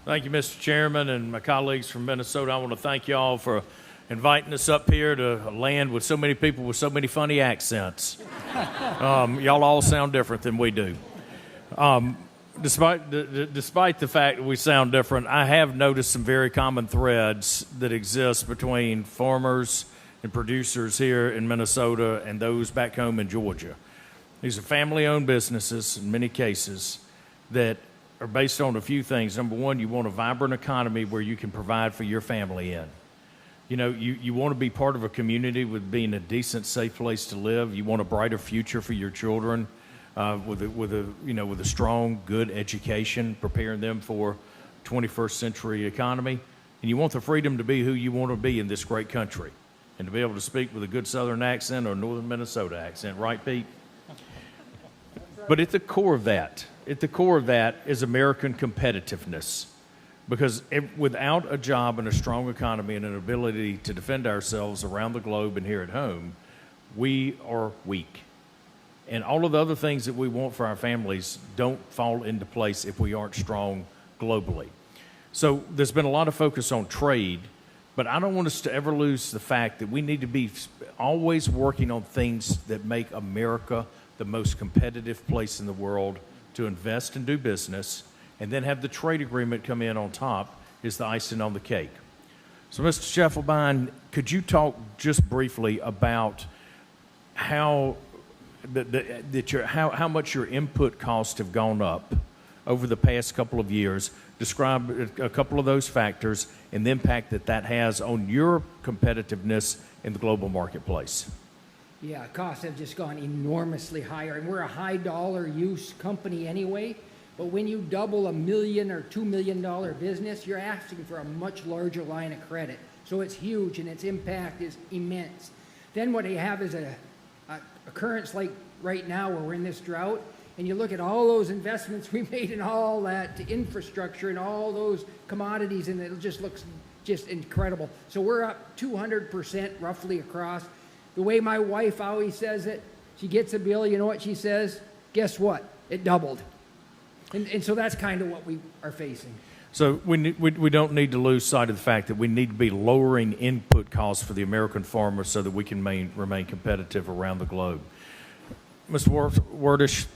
Thank you, Mr. Chairman, and my colleagues from Minnesota. I want to thank you all for inviting us up here to a land with so many people with so many funny accents. Y'all all sound different than we do. Despite the fact that we sound different, I have noticed some very common threads that exist between farmers and producers here in Minnesota and those back home in Georgia. These are family-owned businesses in many cases that are based on a few things. Number one, you want a vibrant economy where you can provide for your family in. You know, you want to be part of a community with being a decent, safe place to live. You want a brighter future for your children with a strong, good education, preparing them for 21st century economy. And you want the freedom to be who you want to be in this great country and to be able to speak with a good Southern accent or Northern Minnesota accent, right, Pete? But at the core of that is American competitiveness. Because without a job and a strong economy and an ability to defend ourselves around the globe and here at home, we are weak. And all of the other things that we want for our families don't fall into place if we aren't strong globally. So there's been a lot of focus on trade, but I don't want us to ever lose the fact that we need to be always working on things that make America the most competitive place in the world to invest and do business, and then have the trade agreement come in on top is the icing on the cake. So, Mr. Scheffelbein, could you talk just briefly about how how much your input costs have gone up over the past couple of years? Describe a couple of those factors and the impact that has on your competitiveness in the global marketplace. Yeah, costs have just gone enormously higher, and we're a high dollar use company anyway. But when you double $1 million or $2 million business, you're asking for a much larger line of credit. So it's huge, and its impact is immense. Then what you have is a occurrence like right now where we're in this drought, and you look at all those investments we made in all that infrastructure and all those commodities, and it just looks just incredible. So we're up 200% roughly across. The way my wife always says it, she gets a bill, you know what she says? Guess what? It doubled. And so that's kind of what we are facing. So we don't need to lose sight of the fact that we need to be lowering input costs for the American farmer so that we can remain competitive around the globe. Mr. Werdish,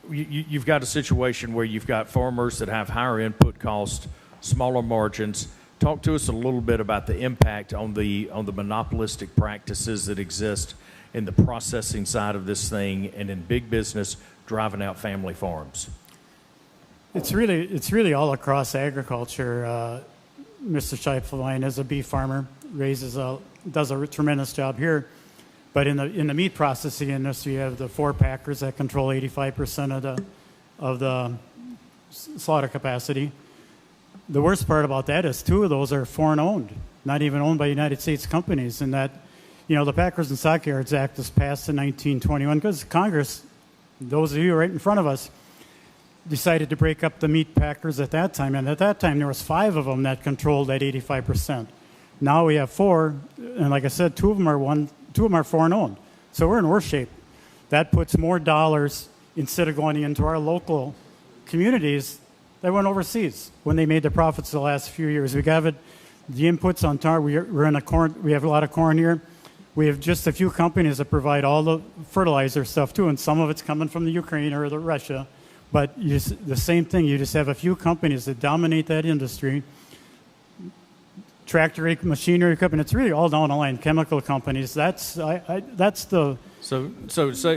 you've got a situation where you've got farmers that have higher input costs, smaller margins. Talk to us a little bit about the impact on the monopolistic practices that exist in the processing side of this thing and in big business driving out family farms. It's really all across agriculture. Mr. Scheifelein, as a beef farmer, does a tremendous job here. But in the meat processing industry, you have the four packers that control 85% of the slaughter capacity. The worst part about that is two of those are foreign owned, not even owned by United States companies. And that, the Packers and Stockyards Act was passed in 1921 because Congress, those of you right in front of us, decided to break up the meat packers at that time. And at that time, there was 5 of them that controlled that 85%. Now we have 4, and like I said, two of them are foreign owned. So we're in worse shape. That puts more dollars, instead of going into our local communities, that went overseas when they made the profits the last few years. We have the inputs on tar. We have a lot of corn here. We have just a few companies that provide all the fertilizer stuff too, and some of it's coming from the Ukraine or the Russia. But the same thing, you just have a few companies that dominate that industry. Tractor, machinery equipment, it's really all down the line. Chemical companies, that's the... So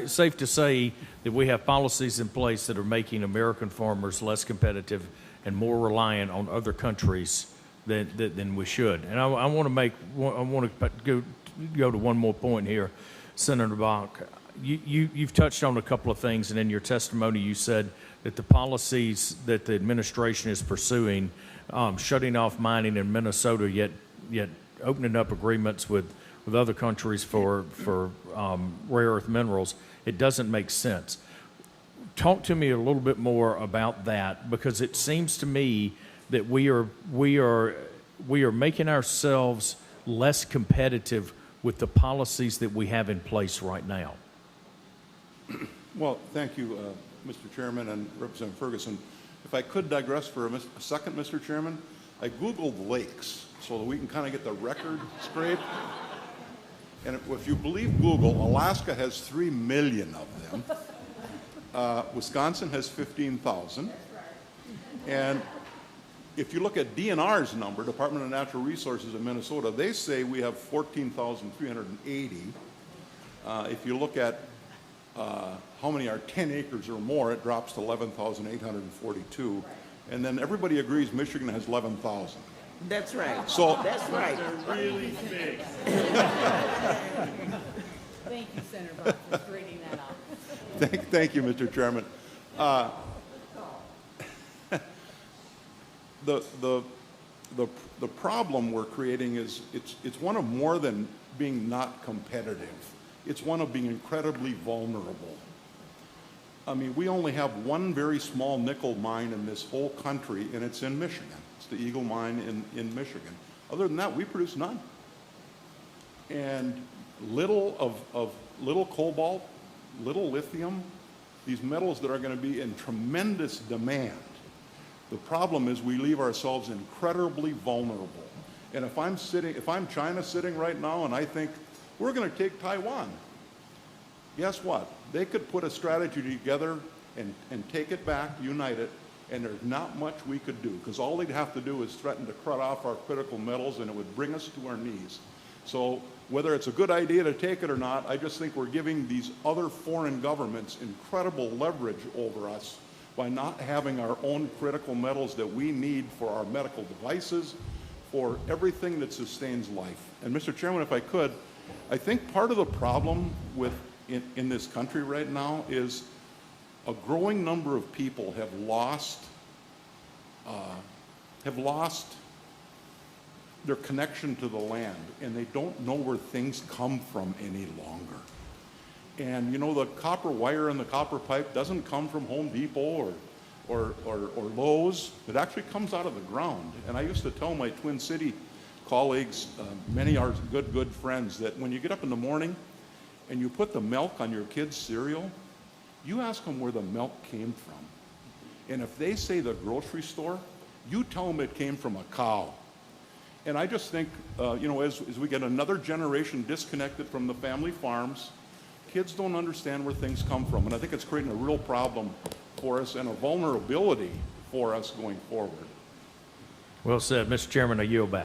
safe to say that we have policies in place that are making American farmers less competitive and more reliant on other countries than we should. And I want to go to one more point here, Senator Bach. You've touched on a couple of things, and in your testimony you said that the policies that the administration is pursuing, shutting off mining in Minnesota, yet opening up agreements with other countries for rare earth minerals, it doesn't make sense. Talk to me a little bit more about that, because it seems to me that we are making ourselves less competitive with the policies that we have in place right now. Well, thank you, Mr. Chairman and Representative Ferguson. if I could digress for a second, Mr. Chairman, I Googled lakes so that we can kind of get the record straight. And if you believe Google, Alaska has 3 million of them. Wisconsin has 15,000. And if you look at DNR's number, Department of Natural Resources in Minnesota, they say we have 14,380. If you look at how many are 10 acres or more, it drops to 11,842. And then everybody agrees Michigan has 11,000. That's right. So That's right. Really big. Thank you, Senator Brock, for straightening that out. thank you, Mr. Chairman. The problem we're creating is it's one of more than being not competitive. It's one of being incredibly vulnerable. I mean, we only have one very small nickel mine in this whole country, and it's in Michigan. It's the Eagle Mine in Michigan. Other than that, we produce none. And little cobalt, little lithium, these metals that are going to be in tremendous demand. The problem is we leave ourselves incredibly vulnerable. And if I'm China sitting right now and I think we're going to take Taiwan, guess what? They could put a strategy together and take it back, unite it, and there's not much we could do, because all they'd have to do is threaten to cut off our critical metals, and it would bring us to our knees. So whether it's a good idea to take it or not, I just think we're giving these other foreign governments incredible leverage over us by not having our own critical metals that we need for our medical devices, for everything that sustains life. And Mr. Chairman, if I could, I think part of the problem in this country right now is a growing number of people have lost their connection to the land, and they don't know where things come from any longer. And you know, the copper wire and the copper pipe doesn't come from Home Depot or Lowe's. It actually comes out of the ground. And I used to tell my Twin City colleagues, many are good friends, that when you get up in the morning and you put the milk on your kids' cereal, you ask them where the milk came from. And if they say the grocery store, you tell them it came from a cow. And I just think, as we get another generation disconnected from the family farms, kids don't understand where things come from. And I think it's creating a real problem for us and a vulnerability for us going forward. Well said, Mr. Chairman. I yield back.